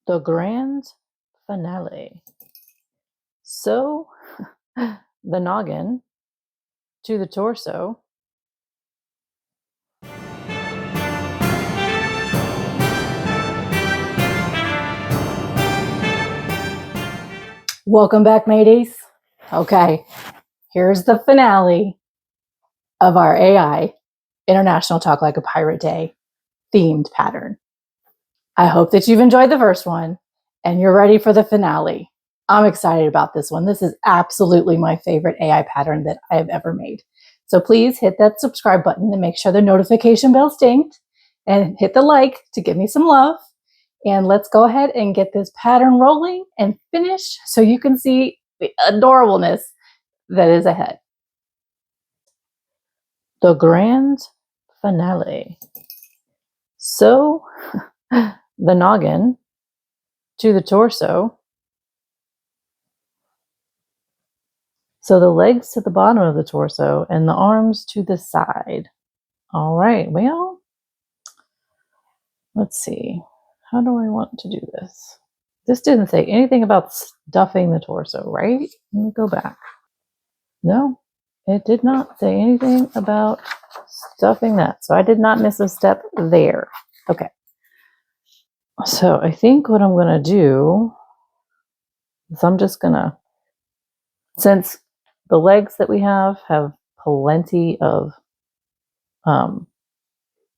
The grand finale. So the noggin to the torso. Welcome back, mateys. Okay, here's the finale of our AI International Talk Like a Pirate Day themed pattern. I hope that you've enjoyed the first one and you're ready for the finale. I'm excited about this one. This is absolutely my favorite AI pattern that I have ever made. So please hit that subscribe button and make sure the notification bell's dinged, and hit the like to give me some love. And let's go ahead and get this pattern rolling and finish so you can see the adorableness that is ahead. The grand finale. So the noggin to the torso. So the legs to the bottom of the torso and the arms to the side. All right, well, let's see. How do I want to do this? This didn't say anything about stuffing the torso, right? Let me go back. No, it did not say anything about stuffing that. So I did not miss a step there. Okay. So I think what I'm going to do is I'm just going to, since the legs that we have plenty of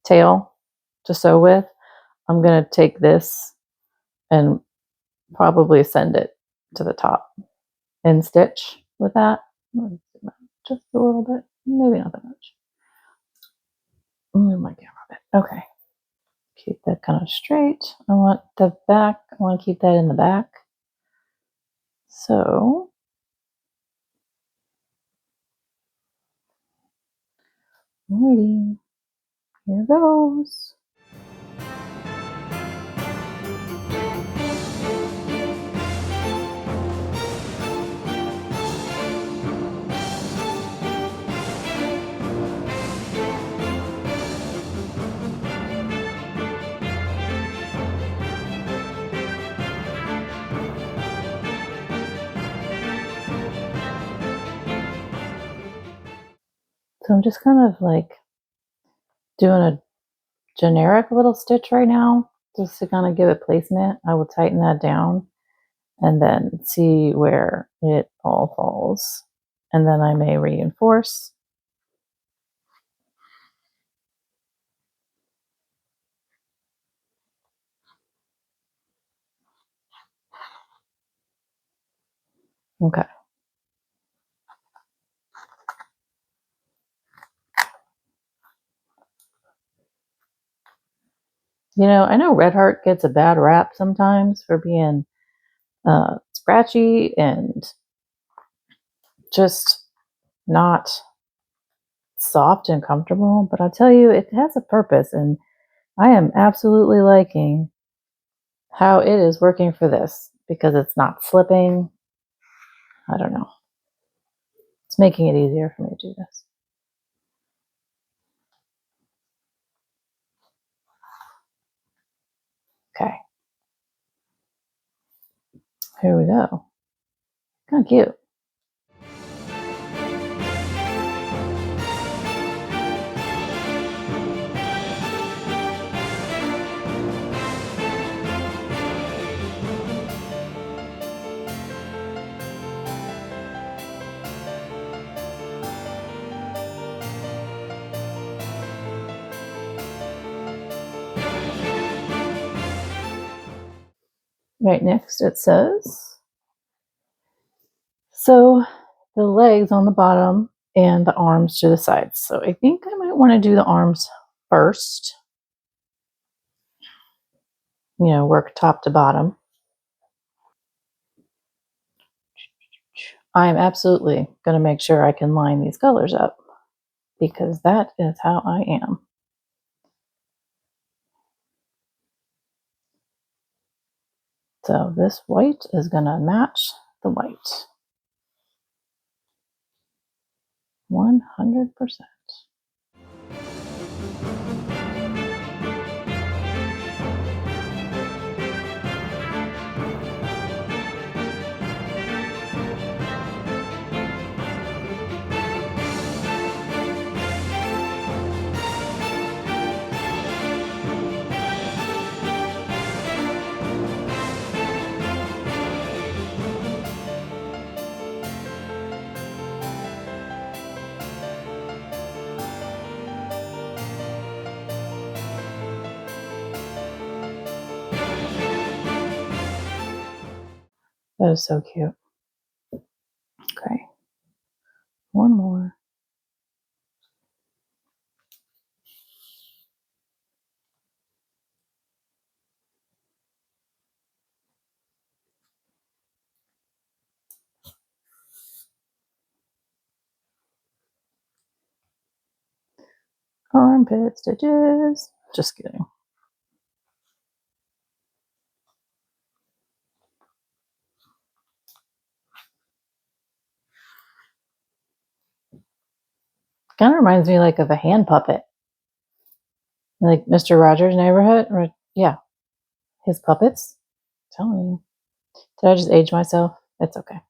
tail to sew with, I'm going to take this and probably send it to the top and stitch with that. Just a little bit, maybe not that much. Move my camera a bit. Okay. Keep that kind of straight. I want the back, I want to keep that in the back. So, alrighty, here goes. So I'm just kind of like doing a generic little stitch right now, just to kind of give it placement. I will tighten that down and then see where it all falls. And then I may reinforce. Okay. You know, I know Red Heart gets a bad rap sometimes for being scratchy and just not soft and comfortable, but I'll tell you, it has a purpose, and I am absolutely liking how it is working for this because it's not slipping. I don't know. It's making it easier for me to do this. Okay. Here we go. Kind of cute. Right next it says, so the legs on the bottom and the arms to the sides. So I think I might want to do the arms first. You know, work top to bottom. I'm absolutely going to make sure I can line these colors up because that is how I am. So this white is going to match the white. 100%. That is so cute. Okay. One more. Armpit stitches. Just kidding. Kind of reminds me like of a hand puppet. Like Mr. Rogers' Neighborhood. Or, yeah. His puppets. I'm telling you. Did I just age myself? It's okay.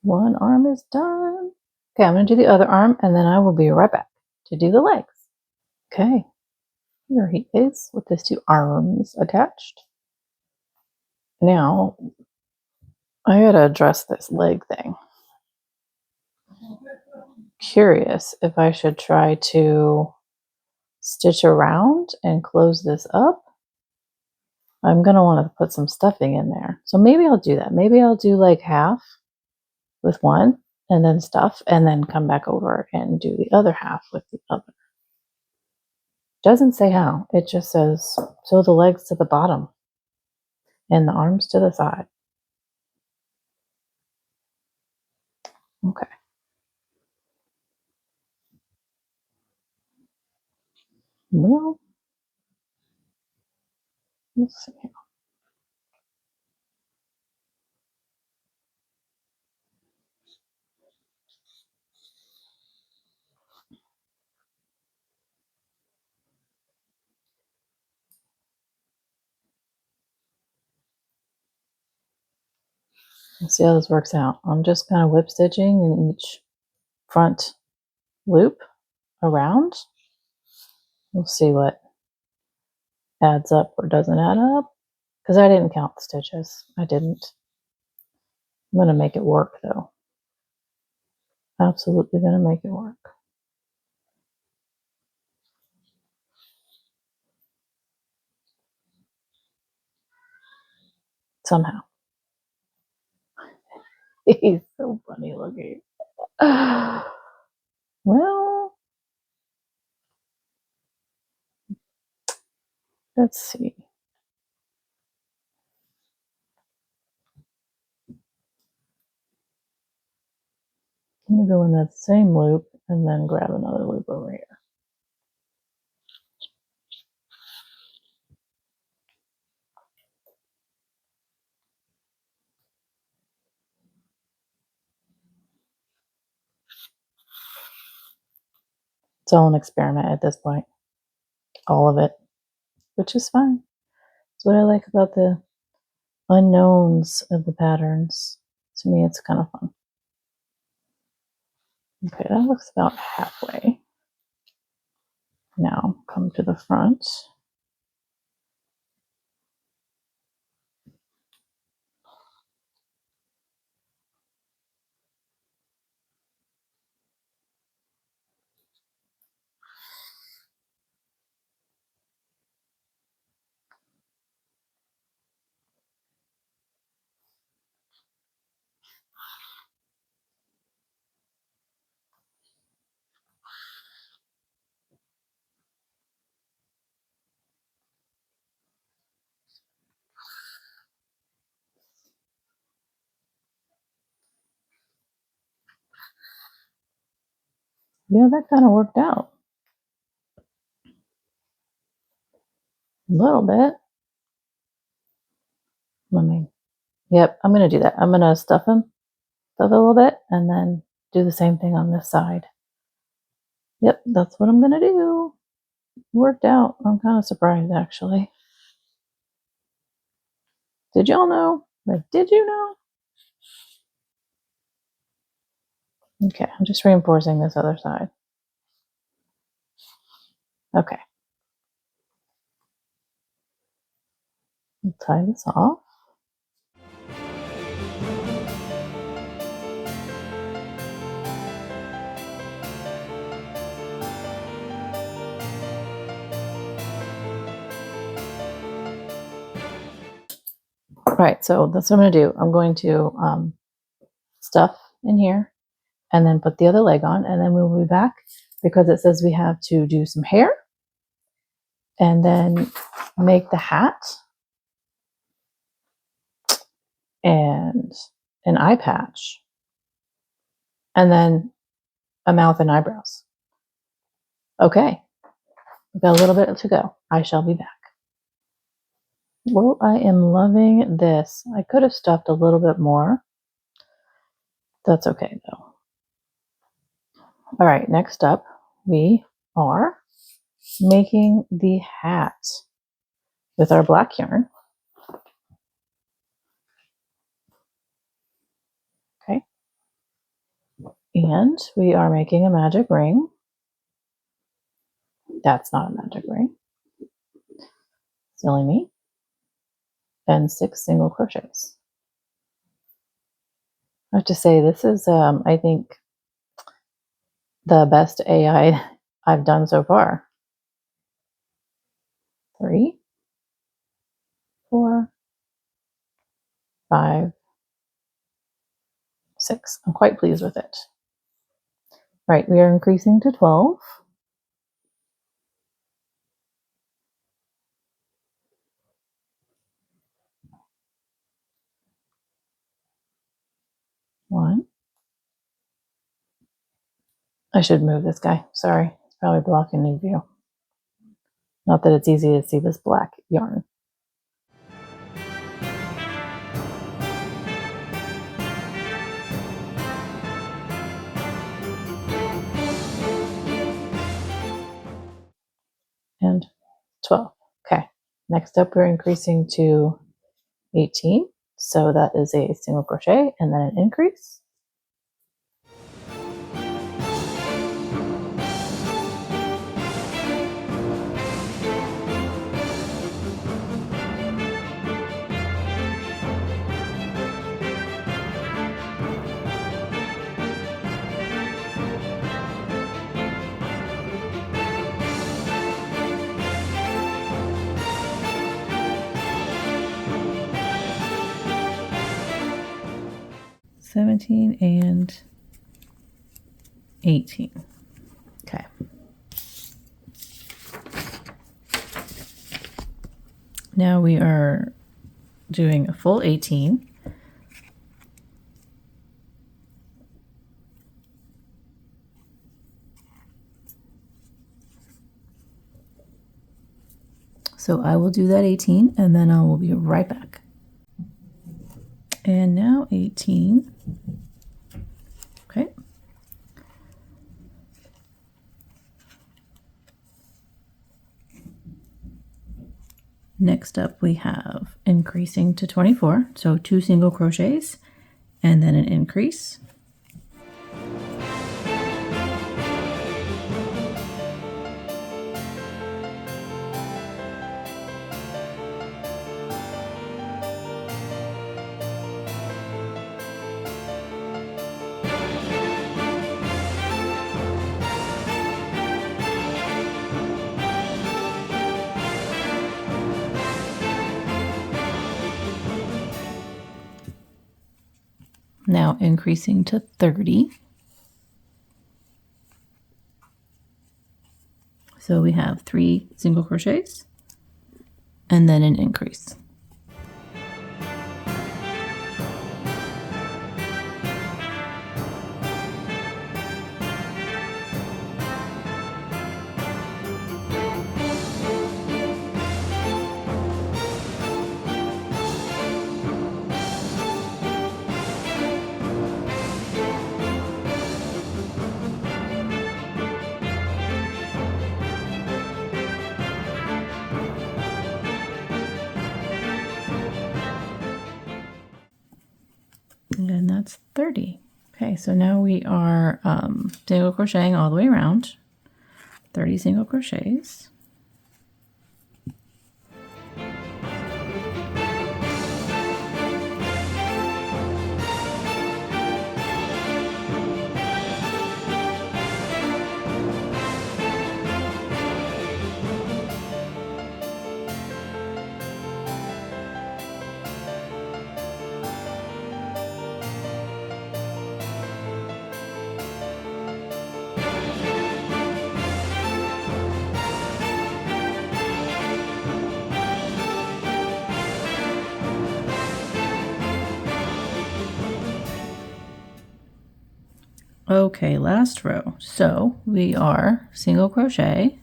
One arm is done. Okay, I'm going to do the other arm and then I will be right back to do the legs. Okay, here he is with his two arms attached. Now, I gotta address this leg thing. Curious if I should try to stitch around and close this up. I'm gonna want to put some stuffing in there. So maybe I'll do that. Maybe I'll do like half with one and then stuff and then come back over and do the other half with the other. Doesn't say how. It just says sew the legs to the bottom and the arms to the side. Okay. Well, let's see. Let's see how this works out. I'm just kind of whip stitching in each front loop around. We'll see what adds up or doesn't add up. Because I didn't count the stitches. I didn't. I'm going to make it work though. Absolutely going to make it work. Somehow. He's so funny looking. Well, let's see. I'm going to go in that same loop and then grab another loop over here. It's all an experiment at this point. All of it. Which is fine. That's what I like about the unknowns of the patterns. To me, it's kind of fun. Okay, that looks about halfway. Now, come to the front. Yeah, that kind of worked out. A little bit. Yep, I'm going to do that. I'm going to stuff it a little bit, and then do the same thing on this side. Yep, that's what I'm going to do. Worked out. I'm kind of surprised, actually. Did y'all know? Like, did you know? Okay, I'm just reinforcing this other side. Okay, tie this off. Right, so that's what I'm going to do. I'm going to stuff in here and then put the other leg on, and then we'll be back because it says we have to do some hair and then make the hat and an eye patch and then a mouth and eyebrows. Okay, we've got a little bit to go. I shall be back. Well, I am loving this. I could have stuffed a little bit more. That's okay though. All right, next up we are making the hat with our black yarn. Okay. And we are making a magic ring. That's not a magic ring. Silly me. And 6 single crochets. I have to say, this is, I think, the best AI I've done so far. 3, 4, 5, 6. I'm quite pleased with it. Right, we are increasing to 12. One. I should move this guy. Sorry, it's probably blocking the view. Not that it's easy to see this black yarn. And 12. Okay, next up we're increasing to 18. So that is a single crochet and then an increase. And 18. Okay. Now we are doing a full 18. So I will do that 18 and then I will be right back. And now 18. Okay. Next up we have increasing to 24. So 2 single crochets and then an increase. Now increasing to 30. So we have 3 single crochets and then an increase. And that's 30. Okay, so now we are single crocheting all the way around. 30 single crochets. Okay, last row. So we are single crochet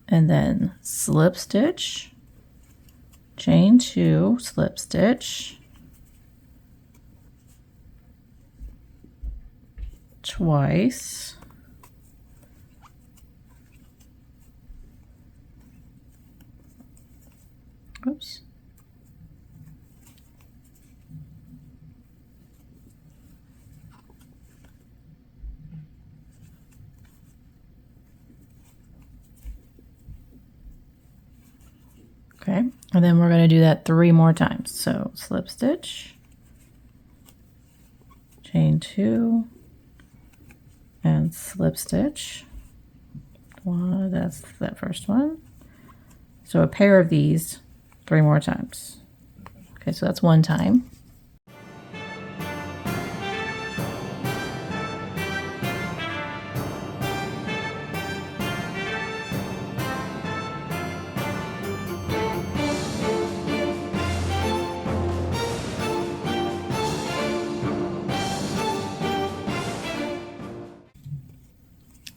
and then slip stitch, chain 2, slip stitch, twice, oops, okay, and then we're going to do that 3 more times. So slip stitch, chain 2, and slip stitch. One, that's that first one. So a pair of these 3 more times. Okay, so that's 1 time.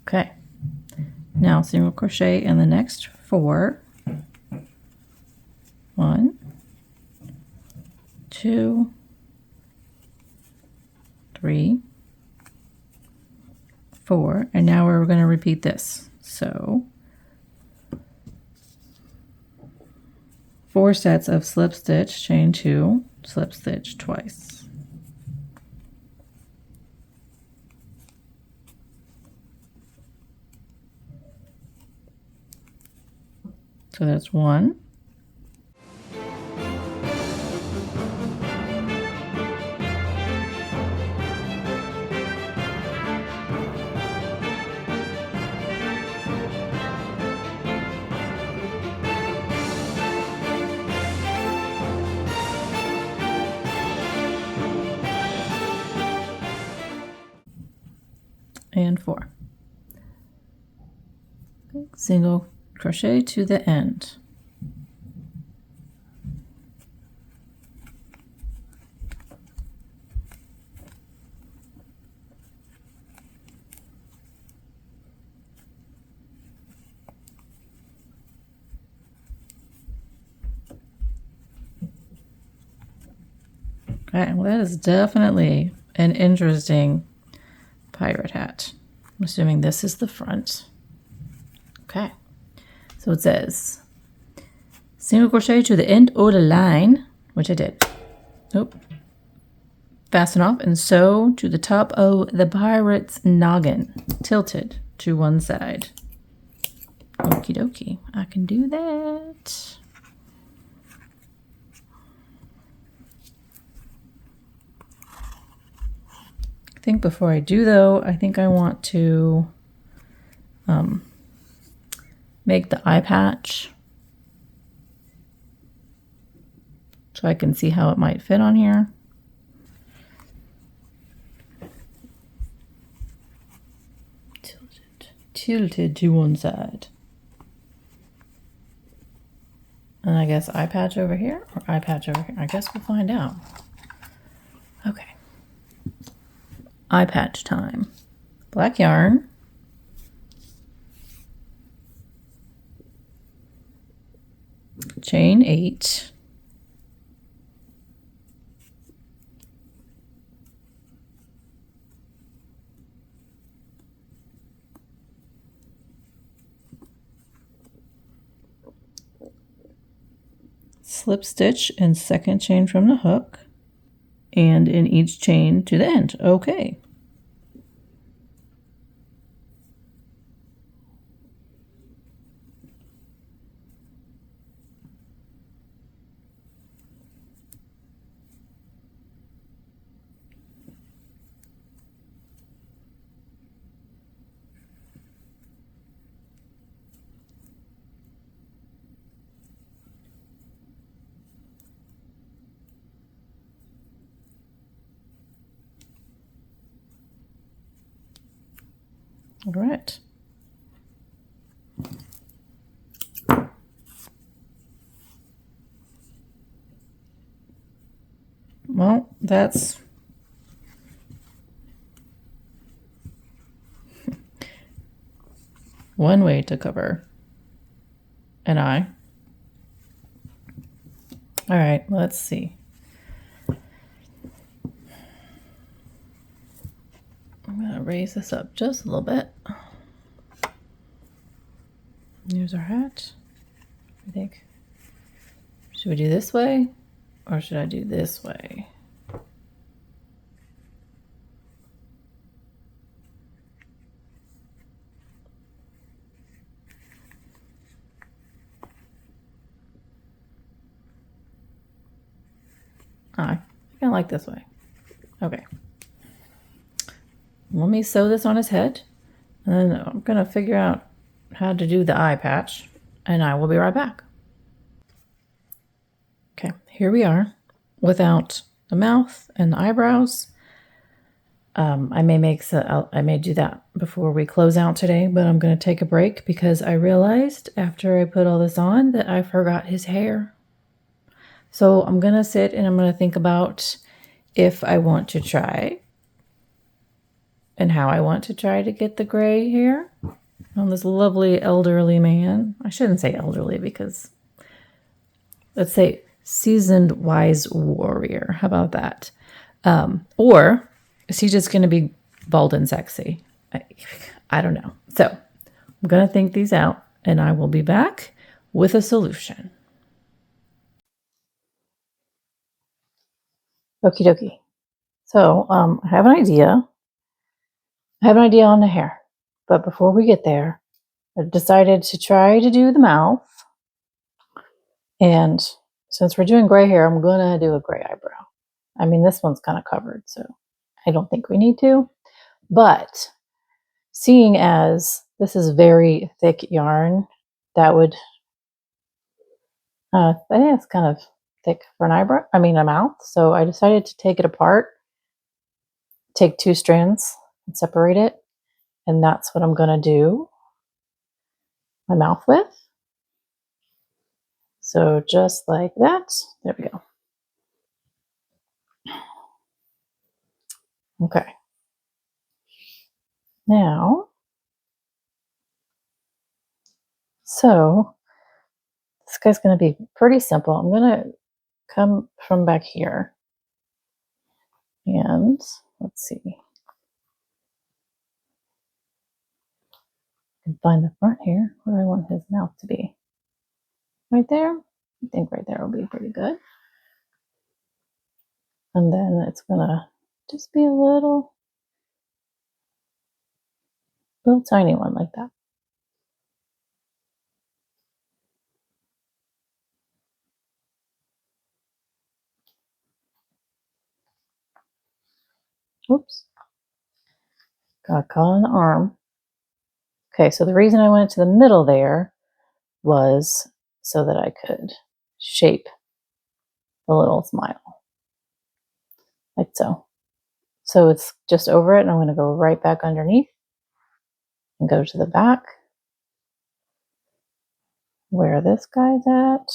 Okay, now single crochet in the next 4. 1, 2, 3, 4, and now we're going to repeat this. So 4 sets of slip stitch, chain 2, slip stitch twice. So that's 1. And 4. Single crochet to the end. Okay, well that is definitely an interesting pirate hat. I'm assuming this is the front. Okay, so it says single crochet to the end of the line, which I did. Nope. Fasten off and sew to the top of the pirate's noggin, tilted to one side. Okie dokie, I can do that. I think before I do though, I think I want to make the eye patch so I can see how it might fit on here. Tilted to one side. And I guess eye patch over here or eye patch over here. I guess we'll find out. Okay. Eye patch time. Black yarn. Chain 8. Slip stitch and second chain from the hook and in each chain to the end. Okay. All right. Well, that's one way to cover an eye. All right, let's see. I'm going to raise this up just a little bit. Here's our hat. I think. Should we do this way or should I do this way? I kind of like this way. Okay. Let me sew this on his head, and then I'm going to figure out how to do the eye patch, and I will be right back. Okay, here we are without the mouth and the eyebrows. I may do that before we close out today, but I'm going to take a break because I realized after I put all this on that I forgot his hair. So I'm going to sit and I'm going to think about if I want to try and how I want to try to get the gray hair on this lovely elderly man. I shouldn't say elderly because let's say seasoned wise warrior. How about that? Or is he just going to be bald and sexy? I don't know. So I'm going to think these out and I will be back with a solution. Okie dokie. So I have an idea. I have an idea on the hair. But before we get there, I decided to try to do the mouth. And since we're doing gray hair, I'm going to do a gray eyebrow. I mean, this one's kind of covered, so I don't think we need to. But seeing as this is very thick yarn, that would, I think it's kind of thick for an eyebrow, a mouth. So I decided to take it apart, take 2 strands and separate it. And that's what I'm going to do my mouth with. So just like that, there we go. Okay. Now, so this guy's going to be pretty simple. I'm going to come from back here and let's see. I can find the front here where I want his mouth to be. Right there. I think right there will be pretty good. And then it's going to just be a little tiny one like that. Oops. Got caught on the arm. Okay, so the reason I went to the middle there was so that I could shape the little smile. Like so. So it's just over it, and I'm going to go right back underneath and go to the back where this guy's at.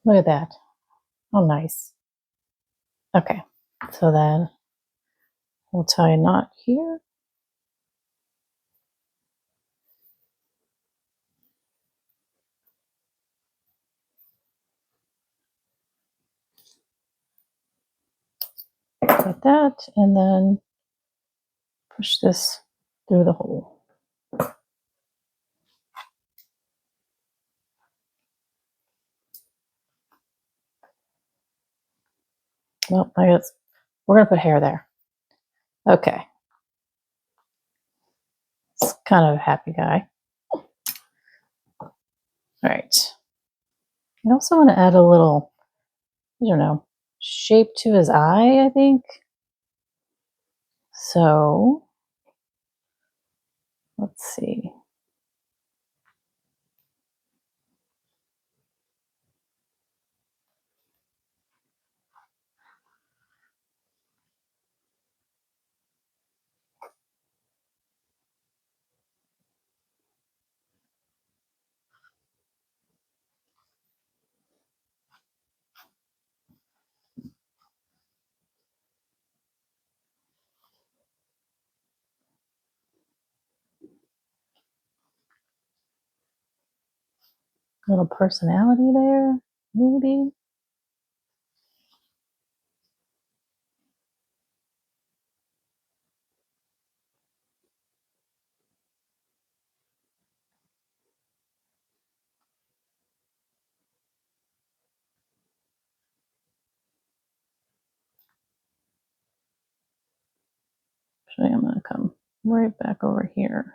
Look at that. Oh, nice. Okay, so then we'll tie a knot here. Like that, and then push this through the hole. Well, I guess we're going to put hair there. Okay. It's kind of a happy guy. All right. I also want to add a little, I don't know, shape to his eye, I think. So, let's see. Little personality there, maybe. Actually, I'm going to come right back over here.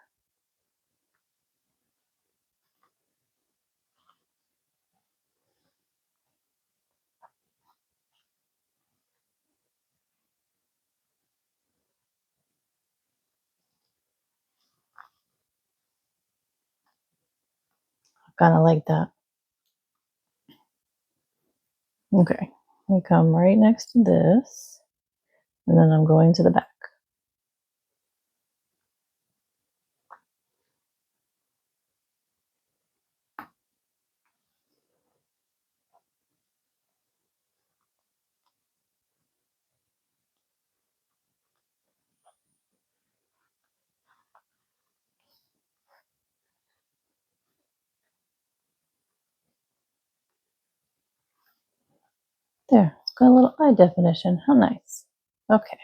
Kind of like that. Okay, I come right next to this, and then I'm going to the back. There, it's got a little eye definition. How nice. Okay.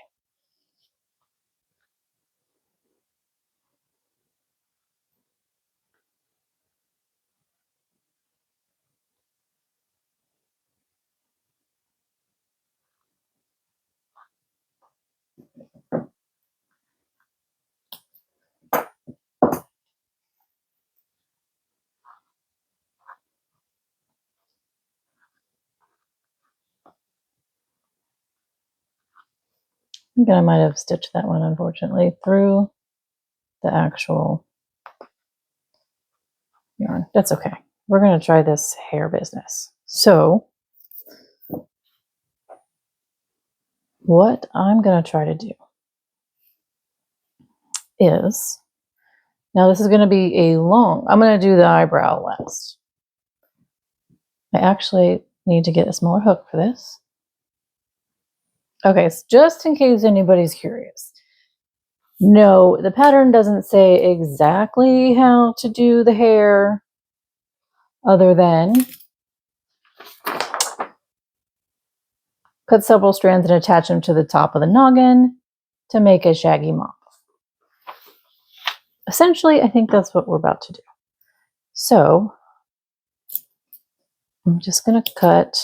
I think I might have stitched that one, unfortunately, through the actual yarn. That's okay. We're going to try this hair business. So what I'm going to try to do is, now this is going to be I'm going to do the eyebrow last. I actually need to get a smaller hook for this. Okay, so just in case anybody's curious. No, the pattern doesn't say exactly how to do the hair other than cut several strands and attach them to the top of the noggin to make a shaggy mop. Essentially, I think that's what we're about to do. So I'm just going to cut.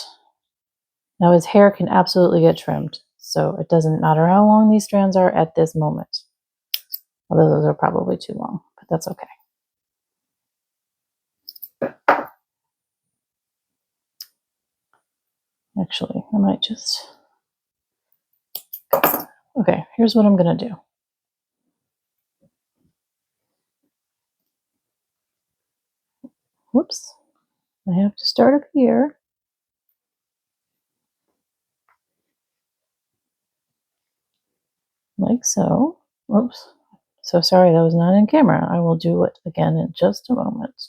Now his hair can absolutely get trimmed, so it doesn't matter how long these strands are at this moment. Although those are probably too long, but that's okay. Actually, I might just... Okay, here's what I'm going to do. Whoops. I have to start up here. Like so. Whoops. So sorry, that was not in camera. I will do it again in just a moment.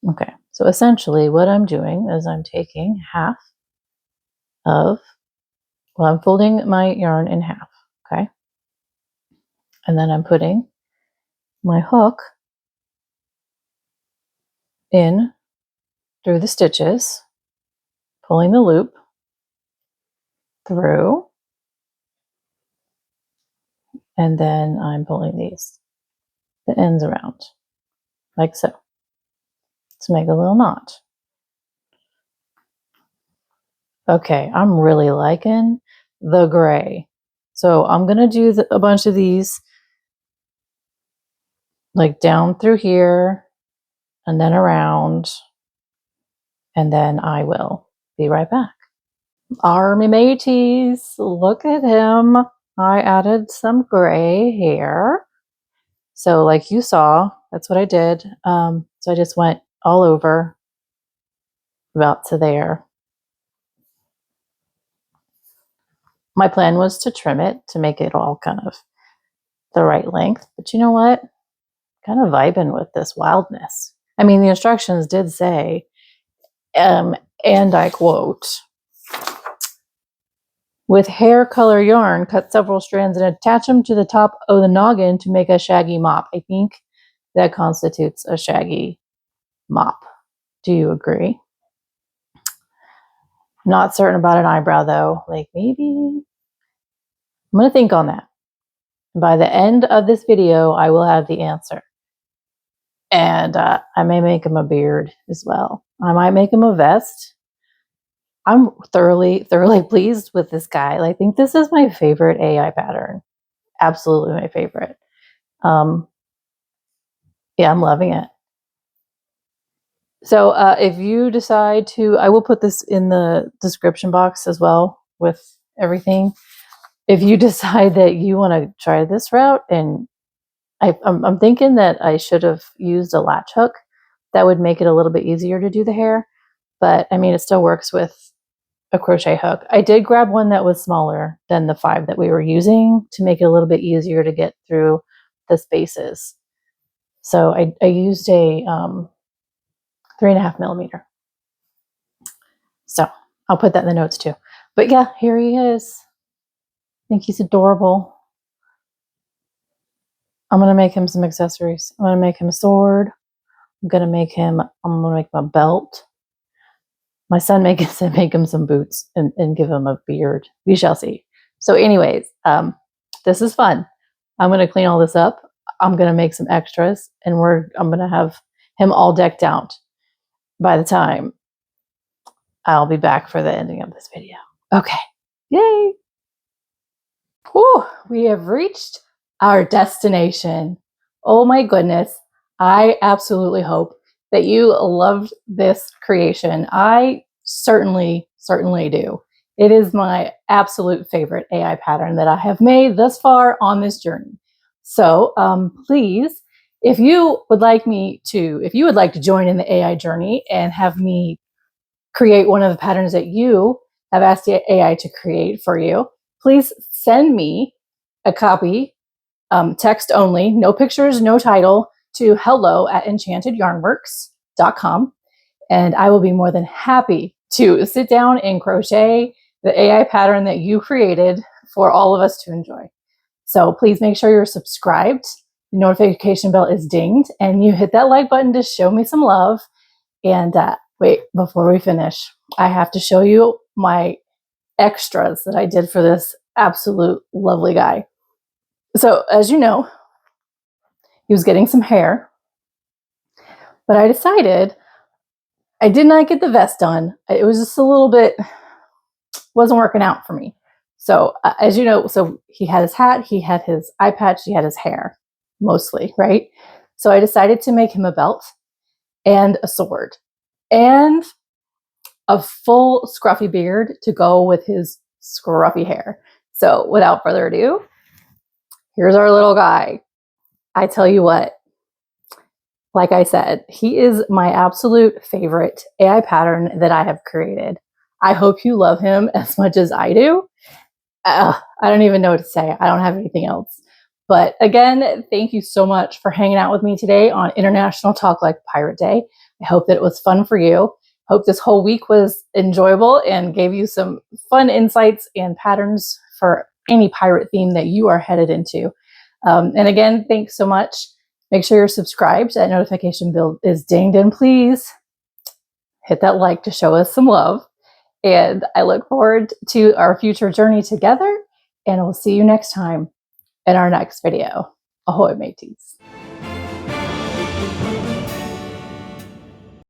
Okay, so essentially what I'm doing is I'm taking half of, well, I'm folding my yarn in half, okay? And then I'm putting my hook in through the stitches, pulling the loop through, and then I'm pulling the ends around, like so, to make a little knot. Okay, I'm really liking the gray. So I'm going to do a bunch of these, like down through here, and then around, and then I will be right back. Army mateys, look at him. I added some gray hair. So like you saw, that's what I did. So I just went all over about to there. My plan was to trim it to make it all kind of the right length. But you know what? Kind of vibing with this wildness. I mean, the instructions did say, and I quote, With hair color yarn, cut several strands and attach them to the top of the noggin to make a shaggy mop. I think that constitutes a shaggy mop. Do you agree? Not certain about an eyebrow though. Like maybe. I'm going to think on that. By the end of this video, I will have the answer. And I may make him a beard as well. I might make him a vest. I'm thoroughly pleased with this guy. I think this is my favorite AI pattern. Absolutely my favorite. Yeah, I'm loving it. So if you decide to, I will put this in the description box as well with everything. If you decide that you want to try this route, and I'm thinking that I should have used a latch hook. That would make it a little bit easier to do the hair. But I mean, it still works with a crochet hook. I did grab one that was smaller than the 5 that we were using to make it a little bit easier to get through the spaces. So I used a 3.5 millimeter. So I'll put that in the notes too. But yeah, here he is. I think he's adorable. I'm going to make him some accessories. I'm going to make him a sword. I'm going to make him a belt. My son make him some boots and give him a beard. We shall see. So anyways, this is fun. I'm going to clean all this up. I'm going to make some extras, and I'm going to have him all decked out by the time I'll be back for the ending of this video. Okay. Yay. Whew, we have reached our destination. Oh my goodness. I absolutely hope that you loved this creation. I certainly do. It is my absolute favorite AI pattern that I have made thus far on this journey. So please, if you would like to join in the AI journey and have me create one of the patterns that you have asked the AI to create for you, please send me a copy, text only, no pictures, no title, to hello@enchantedyarnworks.com. And I will be more than happy to sit down and crochet the AI pattern that you created for all of us to enjoy. So please make sure you're subscribed, the notification bell is dinged, and you hit that like button to show me some love. And wait, before we finish, I have to show you my extras that I did for this absolute lovely guy. So as you know, he was getting some hair, but I decided I did not get the vest done. It was just a little bit, wasn't working out for me. So as you know, so he had his hat, he had his eye patch, he had his hair mostly, right? So I decided to make him a belt and a sword and a full scruffy beard to go with his scruffy hair. So without further ado, here's our little guy. I tell you what, like I said, he is my absolute favorite AI pattern that I have created. I hope you love him as much as I do. I don't even know what to say. I don't have anything else. But again, thank you so much for hanging out with me today on International Talk Like Pirate Day. I hope that it was fun for you. Hope this whole week was enjoyable and gave you some fun insights and patterns for any pirate theme that you are headed into. And again, thanks so much. Make sure you're subscribed. That notification bell is dinged, and please hit that like to show us some love. And I look forward to our future journey together, and we'll see you next time in our next video. Ahoy, mateys.